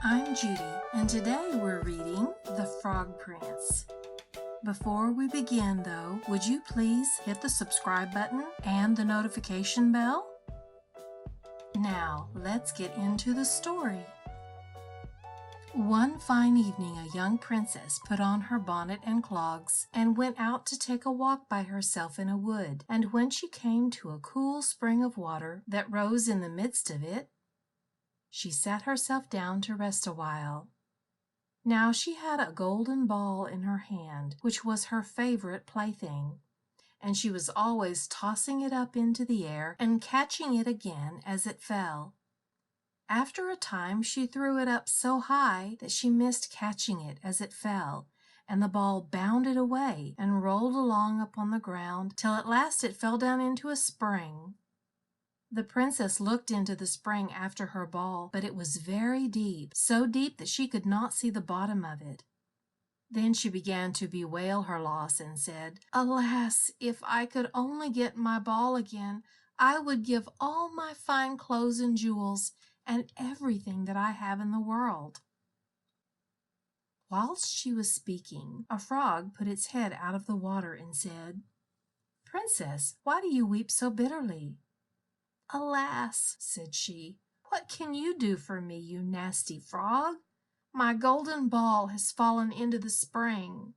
I'm Judy, and today we're reading The Frog Prince. Before we begin, though, would you please hit the subscribe button and the notification bell? Now, let's get into the story. One fine evening, a young princess put on her bonnet and clogs and went out to take a walk by herself in a wood. And when she came to a cool spring of water that rose in the midst of it, she sat herself down to rest a while. Now she had a golden ball in her hand, which was her favorite plaything, and she was always tossing it up into the air and catching it again as it fell. After a time she threw it up so high that she missed catching it as it fell, and the ball bounded away and rolled along upon the ground till at last it fell down into a spring. The princess looked into the spring after her ball, but it was very deep, so deep that she could not see the bottom of it. Then she began to bewail her loss and said, "Alas, if I could only get my ball again, I would give all my fine clothes and jewels and everything that I have in the world." Whilst she was speaking, a frog put its head out of the water and said, "Princess, why do you weep so bitterly?" "Alas," said she, "what can you do for me, you nasty frog? My golden ball has fallen into the spring."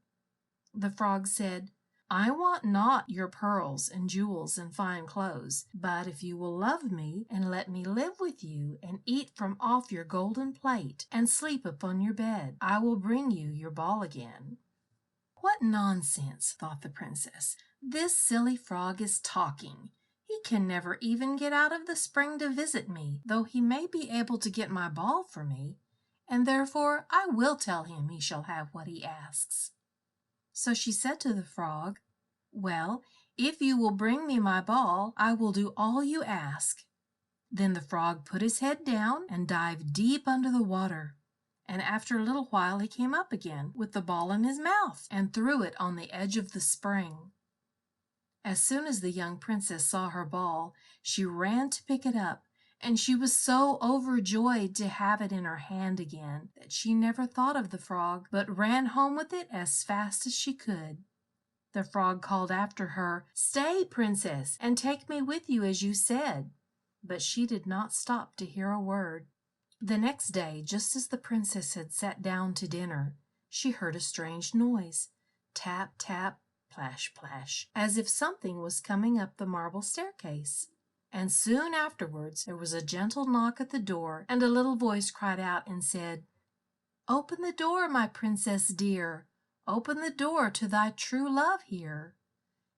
The frog said, "I want not your pearls and jewels and fine clothes, but if you will love me and let me live with you and eat from off your golden plate and sleep upon your bed, I will bring you your ball again." "What nonsense," thought the princess. "This silly frog is talking. He can never even get out of the spring to visit me, though he may be able to get my ball for me, and therefore I will tell him he shall have what he asks." So she said to the frog, "Well, if you will bring me my ball, I will do all you ask." Then the frog put his head down and dived deep under the water, and after a little while he came up again with the ball in his mouth and threw it on the edge of the spring. As soon as the young princess saw her ball, she ran to pick it up, and she was so overjoyed to have it in her hand again that she never thought of the frog, but ran home with it as fast as she could. The frog called after her, "Stay, princess, and take me with you as you said," but she did not stop to hear a word. The next day, just as the princess had sat down to dinner, she heard a strange noise, tap, tap, plash, plash, as if something was coming up the marble staircase. And soon afterwards there was a gentle knock at the door, and a little voice cried out and said, "Open the door, my princess dear, open the door to thy true love here,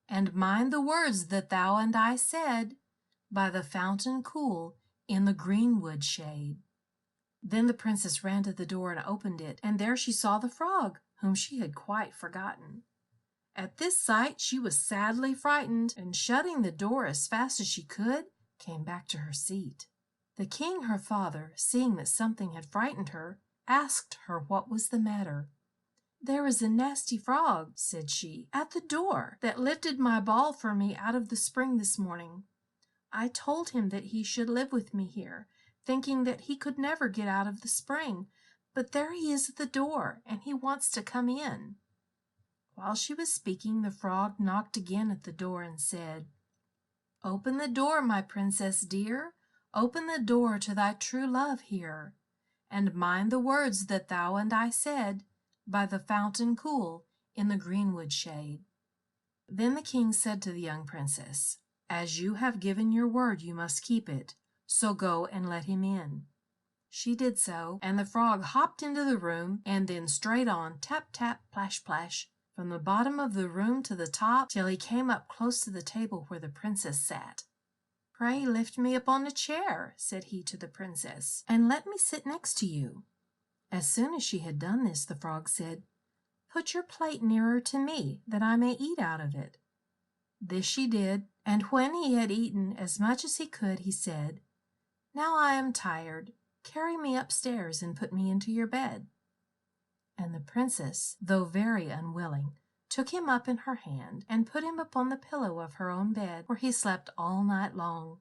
and mind the words that thou and I said, by the fountain cool in the greenwood shade." Then the princess ran to the door and opened it, and there she saw the frog, whom she had quite forgotten. At this sight she was sadly frightened, and shutting the door as fast as she could, came back to her seat. The king, her father, seeing that something had frightened her, asked her what was the matter. "There is a nasty frog," said she, "at the door, that lifted my ball for me out of the spring this morning. I told him that he should live with me here, thinking that he could never get out of the spring, but there he is at the door, and he wants to come in." While she was speaking, the frog knocked again at the door and said, "Open the door, my princess dear, open the door to thy true love here, and mind the words that thou and I said, by the fountain cool in the greenwood shade." Then the king said to the young princess, "As you have given your word, you must keep it, so go and let him in." She did so, and the frog hopped into the room, and then straight on, tap, tap, plash, plash, from the bottom of the room to the top, till he came up close to the table where the princess sat. "Pray lift me up on a chair," said he to the princess, "and let me sit next to you." As soon as she had done this, the frog said, "Put your plate nearer to me, that I may eat out of it." This she did, and when he had eaten as much as he could, he said, "Now I am tired. Carry me upstairs and put me into your bed." And the princess, though very unwilling, took him up in her hand and put him upon the pillow of her own bed, where he slept all night long.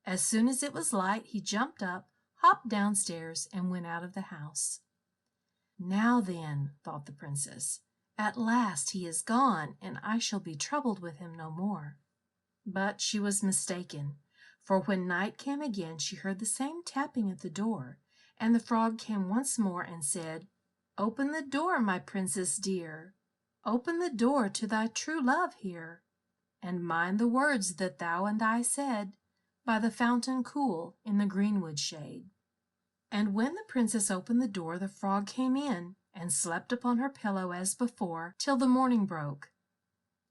As soon as it was light, he jumped up, hopped downstairs and went out of the house. "Now then," thought the princess, "at last he is gone, and I shall be troubled with him no more." But she was mistaken, for when night came again she heard the same tapping at the door, and the frog came once more and said, "Open the door, my princess dear, open the door to thy true love here, and mind the words that thou and I said, by the fountain cool in the greenwood shade." And when the princess opened the door, the frog came in and slept upon her pillow as before till the morning broke.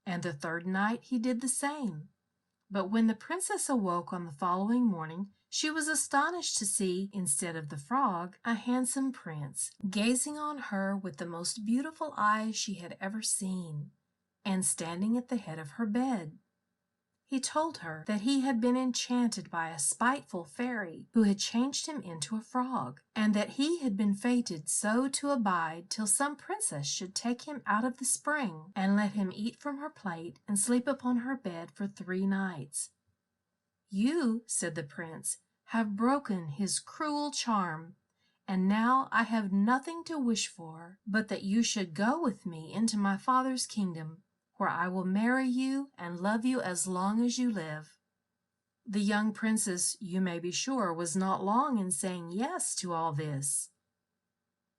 And the third night he did the same. But when the princess awoke on the following morning, she was astonished to see, instead of the frog, a handsome prince, gazing on her with the most beautiful eyes she had ever seen, and standing at the head of her bed. He told her that he had been enchanted by a spiteful fairy who had changed him into a frog, and that he had been fated so to abide till some princess should take him out of the spring and let him eat from her plate and sleep upon her bed for 3 nights. "You," said the prince, "have broken his cruel charm, and now I have nothing to wish for but that you should go with me into my father's kingdom, where I will marry you and love you as long as you live." The young princess, you may be sure, was not long in saying yes to all this.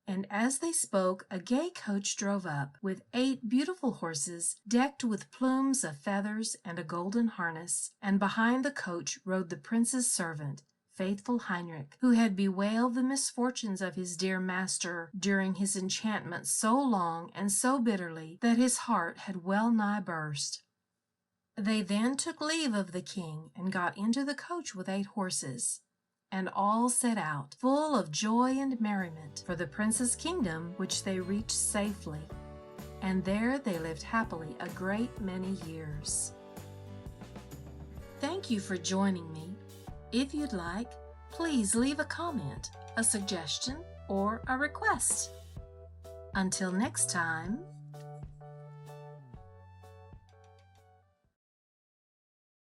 And as they spoke, a gay coach drove up, with 8 beautiful horses, decked with plumes of feathers and a golden harness, and behind the coach rode the prince's servant, faithful Heinrich, who had bewailed the misfortunes of his dear master during his enchantment so long and so bitterly that his heart had well nigh burst. They then took leave of the king and got into the coach with 8 horses, and all set out, full of joy and merriment, for the prince's kingdom, which they reached safely, and there they lived happily a great many years. Thank you for joining me. If you'd like, please leave a comment, a suggestion, or a request. Until next time.